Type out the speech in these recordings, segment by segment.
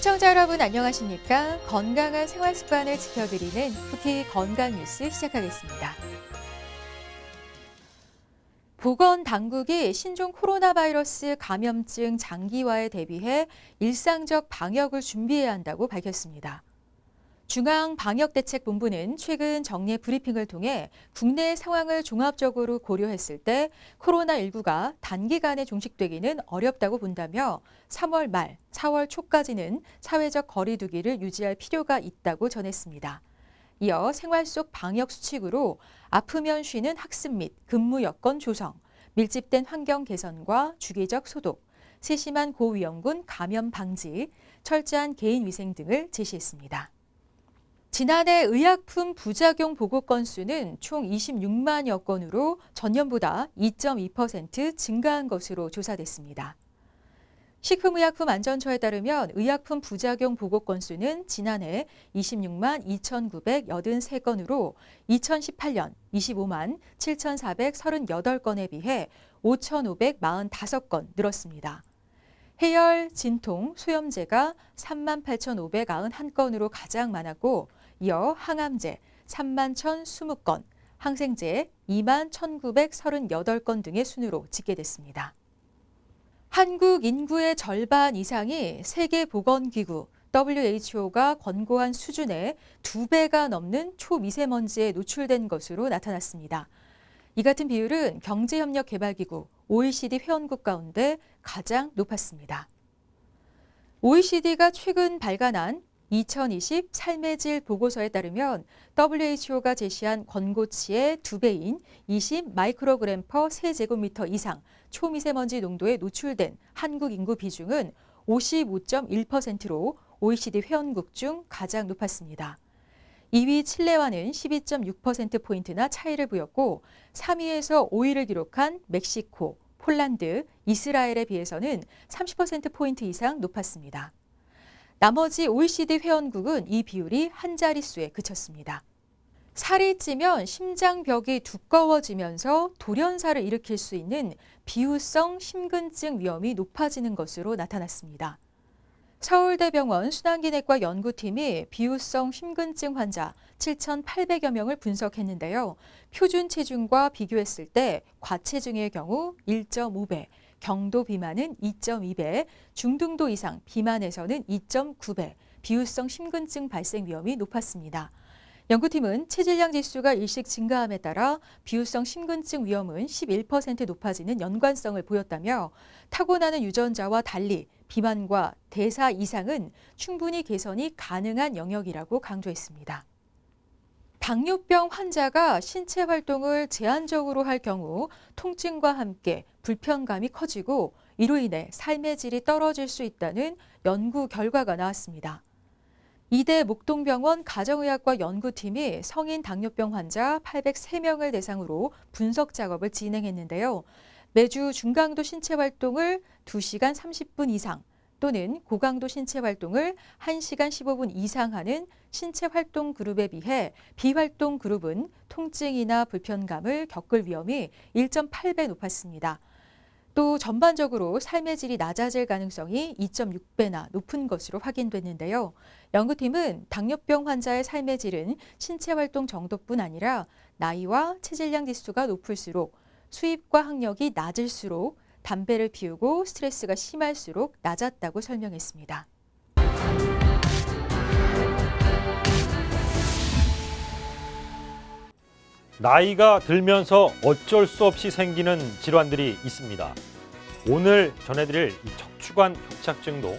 시청자 여러분 안녕하십니까? 건강한 생활 습관을 지켜드리는 푸키 건강 뉴스 시작하겠습니다. 보건당국이 신종 코로나 바이러스 감염증 장기화에 대비해 일상적 방역을 준비해야 한다고 밝혔습니다. 중앙방역대책본부는 최근 정례 브리핑을 통해 국내 상황을 종합적으로 고려했을 때 코로나19가 단기간에 종식되기는 어렵다고 본다며 3월 말, 4월 초까지는 사회적 거리 두기를 유지할 필요가 있다고 전했습니다. 이어 생활 속 방역 수칙으로 아프면 쉬는 학습 및 근무 여건 조성, 밀집된 환경 개선과 주기적 소독, 세심한 고위험군 감염 방지, 철저한 개인 위생 등을 제시했습니다. 지난해 의약품 부작용 보고 건수는 총 26만여 건으로 전년보다 2.2% 증가한 것으로 조사됐습니다. 식품의약품안전처에 따르면 의약품 부작용 보고 건수는 지난해 26만 2,983건으로 2018년 25만 7,438건에 비해 5,545건 늘었습니다. 해열, 진통, 소염제가 3만 8,591건으로 가장 많았고 이어 항암제 3만 1,020건, 항생제 2만 1,938건 등의 순으로 집계됐습니다. 한국 인구의 절반 이상이 세계보건기구 WHO가 권고한 수준의 2배가 넘는 초미세먼지에 노출된 것으로 나타났습니다. 이 같은 비율은 경제협력개발기구 OECD 회원국 가운데 가장 높았습니다. OECD가 최근 발간한 2020 삶의 질 보고서에 따르면 WHO가 제시한 권고치의 2배인 20 마이크로그램 퍼 세제곱미터 이상 초미세먼지 농도에 노출된 한국 인구 비중은 55.1%로 OECD 회원국 중 가장 높았습니다. 2위 칠레와는 12.6%포인트나 차이를 보였고 3위에서 5위를 기록한 멕시코, 폴란드, 이스라엘에 비해서는 30%포인트 이상 높았습니다. 나머지 OECD 회원국은 이 비율이 한 자릿수에 그쳤습니다. 살이 찌면 심장벽이 두꺼워지면서 돌연사를 일으킬 수 있는 비후성 심근증 위험이 높아지는 것으로 나타났습니다. 서울대병원 순환기내과 연구팀이 비후성 심근증 환자 7,800여 명을 분석했는데요. 표준 체중과 비교했을 때 과체중의 경우 1.5배, 경도 비만은 2.2배, 중등도 이상 비만에서는 2.9배, 비후성 심근증 발생 위험이 높았습니다. 연구팀은 체질량 지수가 일식 증가함에 따라 비후성 심근증 위험은 11% 높아지는 연관성을 보였다며 타고나는 유전자와 달리 비만과 대사 이상은 충분히 개선이 가능한 영역이라고 강조했습니다. 당뇨병 환자가 신체 활동을 제한적으로 할 경우 통증과 함께 불편감이 커지고 이로 인해 삶의 질이 떨어질 수 있다는 연구 결과가 나왔습니다. 이대 목동병원 가정의학과 연구팀이 성인 당뇨병 환자 803명을 대상으로 분석 작업을 진행했는데요. 매주 중강도 신체 활동을 2시간 30분 이상 또는 고강도 신체 활동을 1시간 15분 이상 하는 신체 활동 그룹에 비해 비활동 그룹은 통증이나 불편감을 겪을 위험이 1.8배 높았습니다. 또 전반적으로 삶의 질이 낮아질 가능성이 2.6배나 높은 것으로 확인됐는데요. 연구팀은 당뇨병 환자의 삶의 질은 신체 활동 정도뿐 아니라 나이와 체질량 지수가 높을수록 수입과 학력이 낮을수록 담배를 피우고 스트레스가 심할수록 낮았다고 설명했습니다. 나이가 들면서 어쩔 수 없이 생기는 질환들이 있습니다. 오늘 전해드릴 이 척추관 협착증도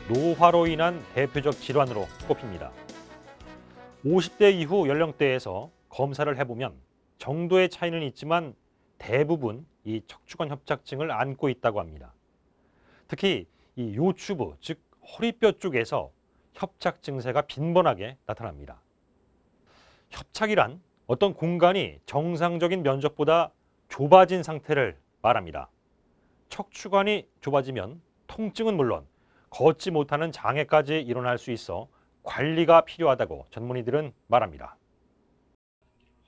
노화로 인한 대표적 질환으로 꼽힙니다. 50대 이후 연령대에서 검사를 해보면 정도의 차이는 있지만 대부분 이 척추관 협착증을 앓고 있다고 합니다. 특히 이 요추부, 즉 허리뼈 쪽에서 협착 증세가 빈번하게 나타납니다. 협착이란 어떤 공간이 정상적인 면적보다 좁아진 상태를 말합니다. 척추관이 좁아지면 통증은 물론 걷지 못하는 장애까지 일어날 수 있어 관리가 필요하다고 전문의들은 말합니다.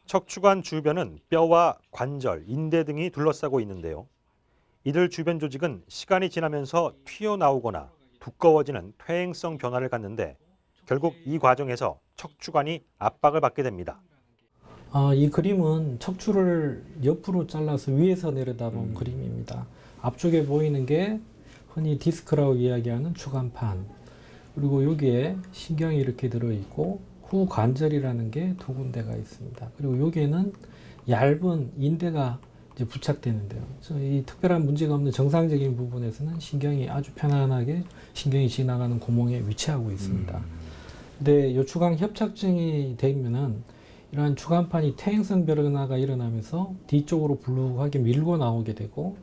척추관 주변은 뼈와 관절, 인대 등이 둘러싸고 있는데요. 이들 주변 조직은 시간이 지나면서 튀어나오거나 두꺼워지는 퇴행성 변화를 갖는데 결국 이 과정에서 척추관이 압박을 받게 됩니다. 이 그림은 척추를 옆으로 잘라서 위에서 내려다본 그림입니다. 앞쪽에 보이는 게 흔히 디스크라고 이야기하는 추간판, 그리고 여기에 신경이 이렇게 들어있고 후관절이라는 게 두 군데가 있습니다. 그리고 여기에는 얇은 인대가 이제 부착되는데요. 그래서 이 특별한 문제가 없는 정상적인 부분에서는 신경이 아주 편안하게 신경이 지나가는 구멍에 위치하고 있습니다. 근데 요추강 협착증이 되면은 이러한 추간판이 퇴행성 변화가 일어나면서 뒤쪽으로 불룩하게 밀고 나오게 되고,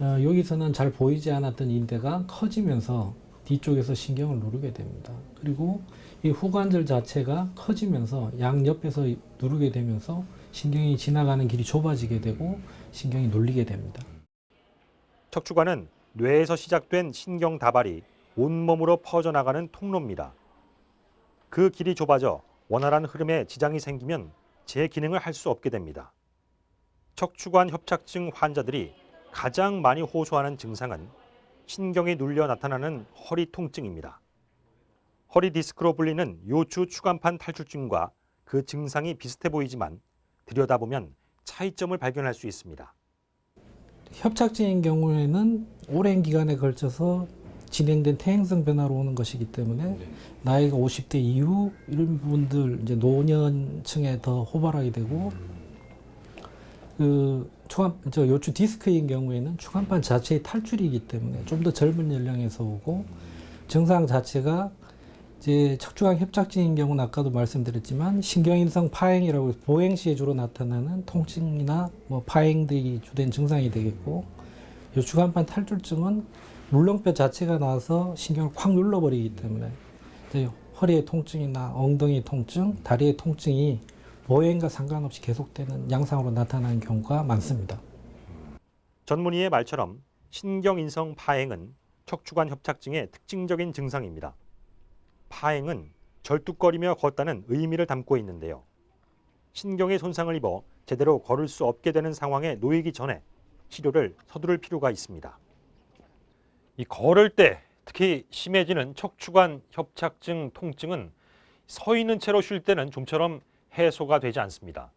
여기서는 잘 보이지 않았던 인대가 커지면서 뒤쪽에서 신경을 누르게 됩니다. 그리고 이 후관절 자체가 커지면서 양옆에서 누르게 되면서 신경이 지나가는 길이 좁아지게 되고 신경이 눌리게 됩니다. 척추관은 뇌에서 시작된 신경 다발이 온몸으로 퍼져나가는 통로입니다. 그 길이 좁아져 원활한 흐름에 지장이 생기면 제 기능을 할 수 없게 됩니다. 척추관 협착증 환자들이 가장 많이 호소하는 증상은 신경이 눌려 나타나는 허리 통증입니다. 허리 디스크로 불리는 요추 추간판 탈출증과 그 증상이 비슷해 보이지만 들여다보면 차이점을 발견할 수 있습니다. 협착증인 경우에는 오랜 기간에 걸쳐서 진행된 퇴행성 변화로 오는 것이기 때문에 나이가 50대 이후 이런 분들 이제 노년층에 더 호발하게 되고, 요추 디스크인 경우에는 추간판 자체의 탈출이기 때문에 좀 더 젊은 연령에서 오고, 증상 자체가 이제 척추관 협착증인 경우는 아까도 말씀드렸지만 신경인성 파행이라고 해서 보행 시에 주로 나타나는 통증이나 파행 등이 주된 증상이 되겠고, 요추간판 탈출증은 물렁뼈 자체가 나와서 신경을 콱 눌러버리기 때문에 이제 허리의 통증이나 엉덩이 통증, 다리의 통증이 보행과 상관없이 계속되는 양상으로 나타나는 경우가 많습니다. 전문의의 말처럼 신경인성 파행은 척추관 협착증의 특징적인 증상입니다. 파행은 절뚝거리며 걷다는 의미를 담고 있는데요. 신경에 손상을 입어 제대로 걸을 수 없게 되는 상황에 놓이기 전에 치료를 서두를 필요가 있습니다. 이 걸을 때 특히 심해지는 척추관 협착증 통증은 서 있는 채로 쉴 때는 좀처럼 해소가 되지 않습니다.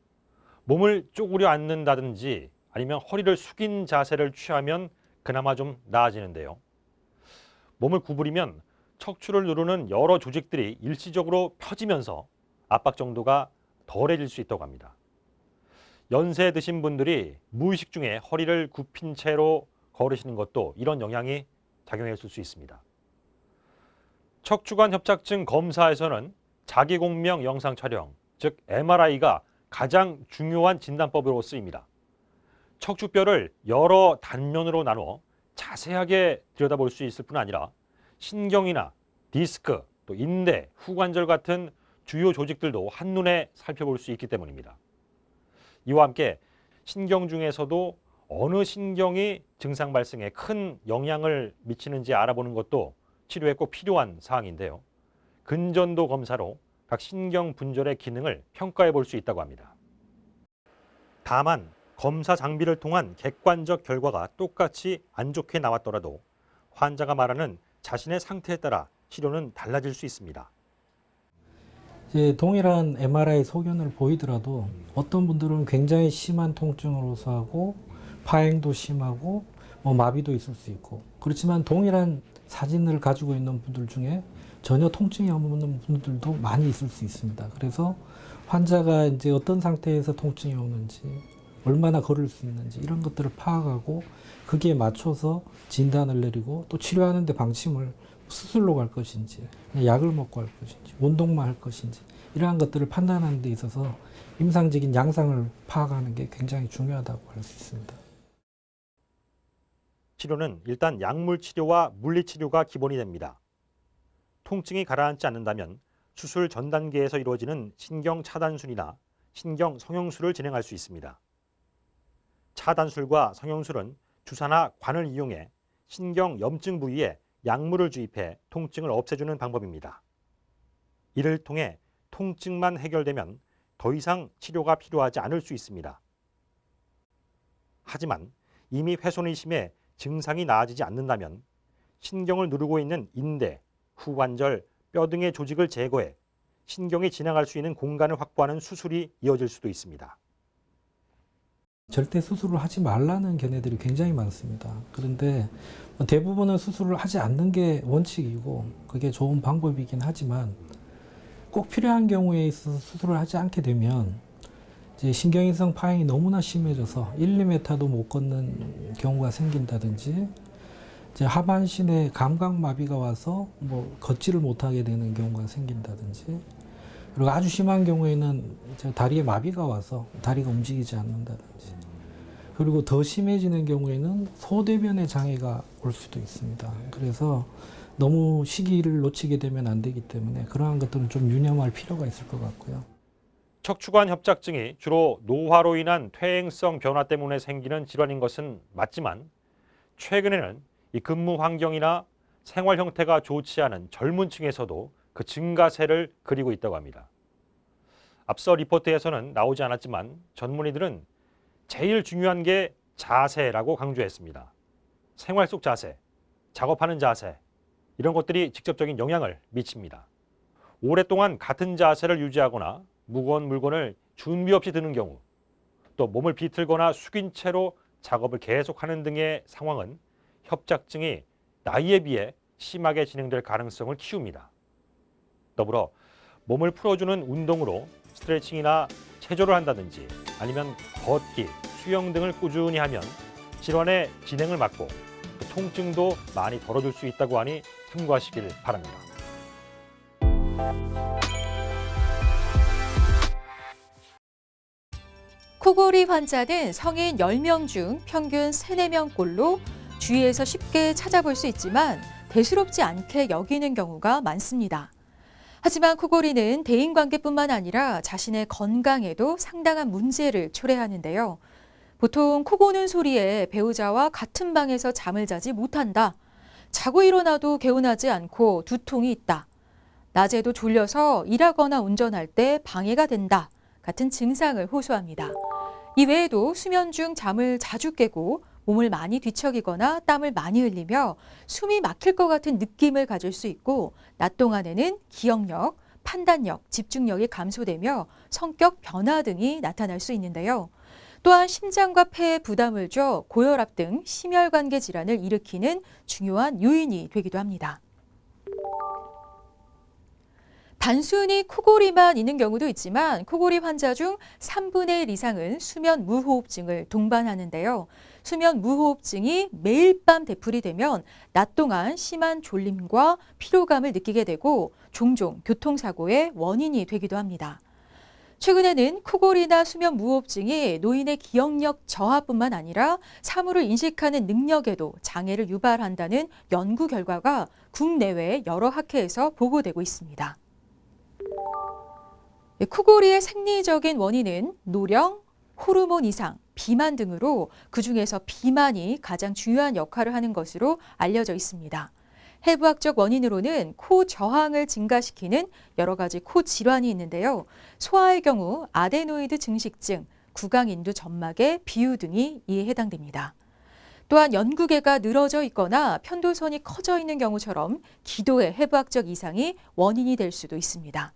몸을 쪼그려 앉는다든지 아니면 허리를 숙인 자세를 취하면 그나마 좀 나아지는데요. 몸을 구부리면 척추를 누르는 여러 조직들이 일시적으로 펴지면서 압박 정도가 덜해질 수 있다고 합니다. 연세 드신 분들이 무의식 중에 허리를 굽힌 채로 걸으시는 것도 이런 영향이 작용했을 수 있습니다. 척추관 협착증 검사에서는 자기공명 영상 촬영, 즉 MRI가 가장 중요한 진단법으로 쓰입니다. 척추뼈를 여러 단면으로 나누어 자세하게 들여다볼 수 있을 뿐 아니라 신경이나 디스크, 또 인대, 후관절 같은 주요 조직들도 한눈에 살펴볼 수 있기 때문입니다. 이와 함께 신경 중에서도 어느 신경이 증상 발생에 큰 영향을 미치는지 알아보는 것도 치료에 꼭 필요한 사항인데요. 근전도 검사로 각 신경 분절의 기능을 평가해 볼 수 있다고 합니다. 다만 검사 장비를 통한 객관적 결과가 똑같이 안 좋게 나왔더라도 환자가 말하는 자신의 상태에 따라 치료는 달라질 수 있습니다. 이제 동일한 MRI 소견을 보이더라도 어떤 분들은 굉장히 심한 통증을 호소하고 파행도 심하고 마비도 있을 수 있고, 그렇지만 동일한 사진을 가지고 있는 분들 중에 전혀 통증이 없는 분들도 많이 있을 수 있습니다. 그래서 환자가 이제 어떤 상태에서 통증이 오는지, 얼마나 걸을 수 있는지 이런 것들을 파악하고 거기에 맞춰서 진단을 내리고 또 치료하는 데 방침을 수술로 갈 것인지 약을 먹고 할 것인지 운동만 할 것인지 이러한 것들을 판단하는 데 있어서 임상적인 양상을 파악하는 게 굉장히 중요하다고 할 수 있습니다. 치료는 일단 약물 치료와 물리 치료가 기본이 됩니다. 통증이 가라앉지 않는다면 수술 전 단계에서 이루어지는 신경 차단술이나 신경 성형술을 진행할 수 있습니다. 차단술과 성형술은 주사나 관을 이용해 신경 염증 부위에 약물을 주입해 통증을 없애주는 방법입니다. 이를 통해 통증만 해결되면 더 이상 치료가 필요하지 않을 수 있습니다. 하지만 이미 훼손이 심해 증상이 나아지지 않는다면 신경을 누르고 있는 인대, 후관절, 뼈 등의 조직을 제거해 신경이 지나갈 수 있는 공간을 확보하는 수술이 이어질 수도 있습니다. 절대 수술을 하지 말라는 견해들이 굉장히 많습니다. 그런데 대부분은 수술을 하지 않는 게 원칙이고 그게 좋은 방법이긴 하지만 꼭 필요한 경우에 있어서 수술을 하지 않게 되면 이제 신경인성 파행이 너무나 심해져서 1, 2m도 못 걷는 경우가 생긴다든지 이제 하반신에 감각마비가 와서 뭐 걷지를 못하게 되는 경우가 생긴다든지 그리고 아주 심한 경우에는 이제 다리에 마비가 와서 다리가 움직이지 않는다든지 그리고 더 심해지는 경우에는 소대변의 장애가 올 수도 있습니다. 그래서 너무 시기를 놓치게 되면 안 되기 때문에 그러한 것들은 좀 유념할 필요가 있을 것 같고요. 척추관 협착증이 주로 노화로 인한 퇴행성 변화 때문에 생기는 질환인 것은 맞지만 최근에는 이 근무 환경이나 생활 형태가 좋지 않은 젊은 층에서도 그 증가세를 그리고 있다고 합니다. 앞서 리포트에서는 나오지 않았지만 전문의들은 제일 중요한 게 자세라고 강조했습니다. 생활 속 자세, 작업하는 자세, 이런 것들이 직접적인 영향을 미칩니다. 오랫동안 같은 자세를 유지하거나 무거운 물건을 준비 없이 드는 경우, 또 몸을 비틀거나 숙인 채로 작업을 계속하는 등의 상황은 협착증이 나이에 비해 심하게 진행될 가능성을 키웁니다. 더불어 몸을 풀어주는 운동으로 스트레칭이나 체조를 한다든지 아니면 걷기, 수영 등을 꾸준히 하면 질환의 진행을 막고 통증도 많이 덜어줄 수 있다고 하니 참고하시길 바랍니다. 코골이 환자는 성인 10명 중 평균 3, 4명꼴로 주위에서 쉽게 찾아볼 수 있지만 대수롭지 않게 여기는 경우가 많습니다. 하지만 코골이는 대인관계뿐만 아니라 자신의 건강에도 상당한 문제를 초래하는데요. 보통 코 고는 소리에 배우자와 같은 방에서 잠을 자지 못한다. 자고 일어나도 개운하지 않고 두통이 있다. 낮에도 졸려서 일하거나 운전할 때 방해가 된다. 같은 증상을 호소합니다. 이 외에도 수면 중 잠을 자주 깨고 몸을 많이 뒤척이거나 땀을 많이 흘리며 숨이 막힐 것 같은 느낌을 가질 수 있고 낮 동안에는 기억력, 판단력, 집중력이 감소되며 성격 변화 등이 나타날 수 있는데요. 또한 심장과 폐에 부담을 줘 고혈압 등 심혈관계 질환을 일으키는 중요한 요인이 되기도 합니다. 단순히 코골이만 있는 경우도 있지만 코골이 환자 중 3분의 1 이상은 수면 무호흡증을 동반하는데요. 수면 무호흡증이 매일 밤 되풀이 되면 낮 동안 심한 졸림과 피로감을 느끼게 되고 종종 교통사고의 원인이 되기도 합니다. 최근에는 코골이나 수면 무호흡증이 노인의 기억력 저하뿐만 아니라 사물을 인식하는 능력에도 장애를 유발한다는 연구 결과가 국내외 여러 학회에서 보고되고 있습니다. 코골이의 생리적인 원인은 노령, 호르몬 이상, 비만 등으로 그중에서 비만이 가장 중요한 역할을 하는 것으로 알려져 있습니다. 해부학적 원인으로는 코 저항을 증가시키는 여러 가지 코 질환이 있는데요. 소아의 경우 아데노이드 증식증, 구강인두 점막의 비유 등이 이에 해당됩니다. 또한 연구개가 늘어져 있거나 편도선이 커져 있는 경우처럼 기도의 해부학적 이상이 원인이 될 수도 있습니다.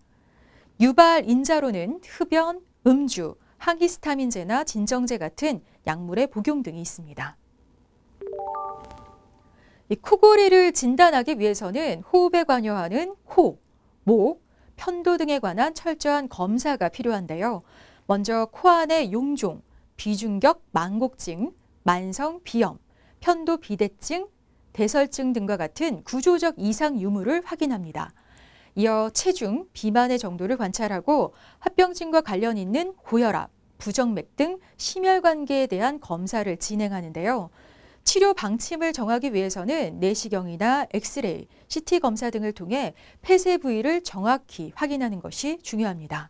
유발 인자로는 흡연, 음주, 항히스타민제나 진정제 같은 약물의 복용 등이 있습니다. 이 코골이를 진단하기 위해서는 호흡에 관여하는 코, 목, 편도 등에 관한 철저한 검사가 필요한데요. 먼저 코 안의 용종, 비중격 망곡증, 만성 비염, 편도 비대증, 대설증 등과 같은 구조적 이상 유무를 확인합니다. 이어 체중, 비만의 정도를 관찰하고 합병증과 관련 있는 고혈압, 부정맥 등 심혈관계에 대한 검사를 진행하는데요. 치료 방침을 정하기 위해서는 내시경이나 엑스레이, CT 검사 등을 통해 폐쇄 부위를 정확히 확인하는 것이 중요합니다.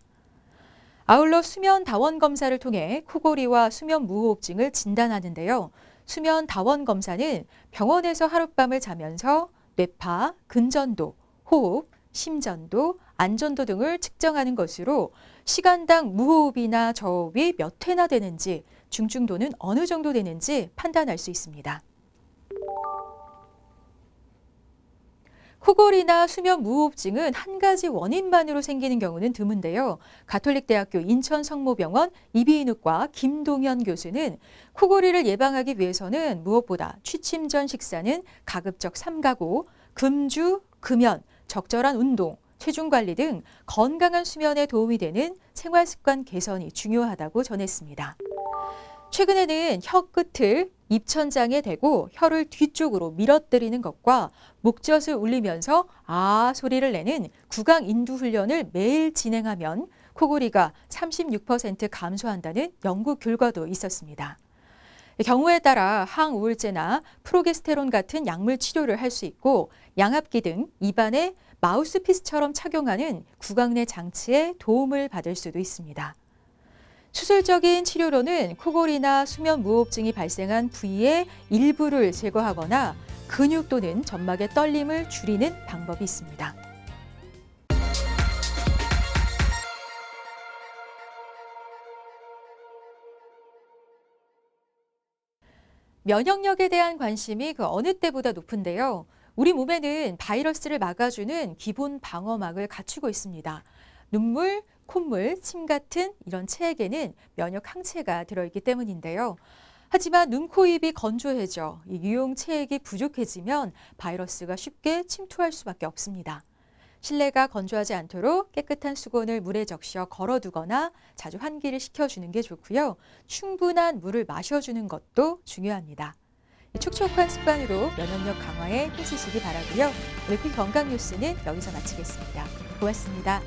아울러 수면 다원 검사를 통해 코골이와 수면 무호흡증을 진단하는데요. 수면 다원 검사는 병원에서 하룻밤을 자면서 뇌파, 근전도, 호흡, 심전도, 안전도 등을 측정하는 것으로 시간당 무호흡이나 저호흡이 몇 회나 되는지, 중증도는 어느 정도 되는지 판단할 수 있습니다. 코골이나 수면 무호흡증은 한 가지 원인만으로 생기는 경우는 드문데요. 가톨릭대학교 인천성모병원 이비인후과 김동현 교수는 코골이를 예방하기 위해서는 무엇보다 취침 전 식사는 가급적 삼가고 금주, 금연, 적절한 운동, 체중 관리 등 건강한 수면에 도움이 되는 생활 습관 개선이 중요하다고 전했습니다. 최근에는 혀 끝을 입천장에 대고 혀를 뒤쪽으로 밀어뜨리는 것과 목젖을 울리면서 아 소리를 내는 구강 인두 훈련을 매일 진행하면 코골이가 36% 감소한다는 연구 결과도 있었습니다. 경우에 따라 항우울제나 프로게스테론 같은 약물 치료를 할 수 있고 양압기 등 입안에 마우스피스처럼 착용하는 구강 내 장치에 도움을 받을 수도 있습니다. 수술적인 치료로는 코골이나 수면 무호흡증이 발생한 부위의 일부를 제거하거나 근육 또는 점막의 떨림을 줄이는 방법이 있습니다. 면역력에 대한 관심이 그 어느 때보다 높은데요. 우리 몸에는 바이러스를 막아주는 기본 방어막을 갖추고 있습니다. 눈물, 콧물, 침 같은 이런 체액에는 면역 항체가 들어있기 때문인데요. 하지만 눈, 코, 입이 건조해져 이 유용 체액이 부족해지면 바이러스가 쉽게 침투할 수밖에 없습니다. 실내가 건조하지 않도록 깨끗한 수건을 물에 적셔 걸어두거나 자주 환기를 시켜주는 게 좋고요. 충분한 물을 마셔주는 것도 중요합니다. 촉촉한 습관으로 면역력 강화에 힘쓰시기 바라고요. 오늘 건강 뉴스는 여기서 마치겠습니다. 고맙습니다.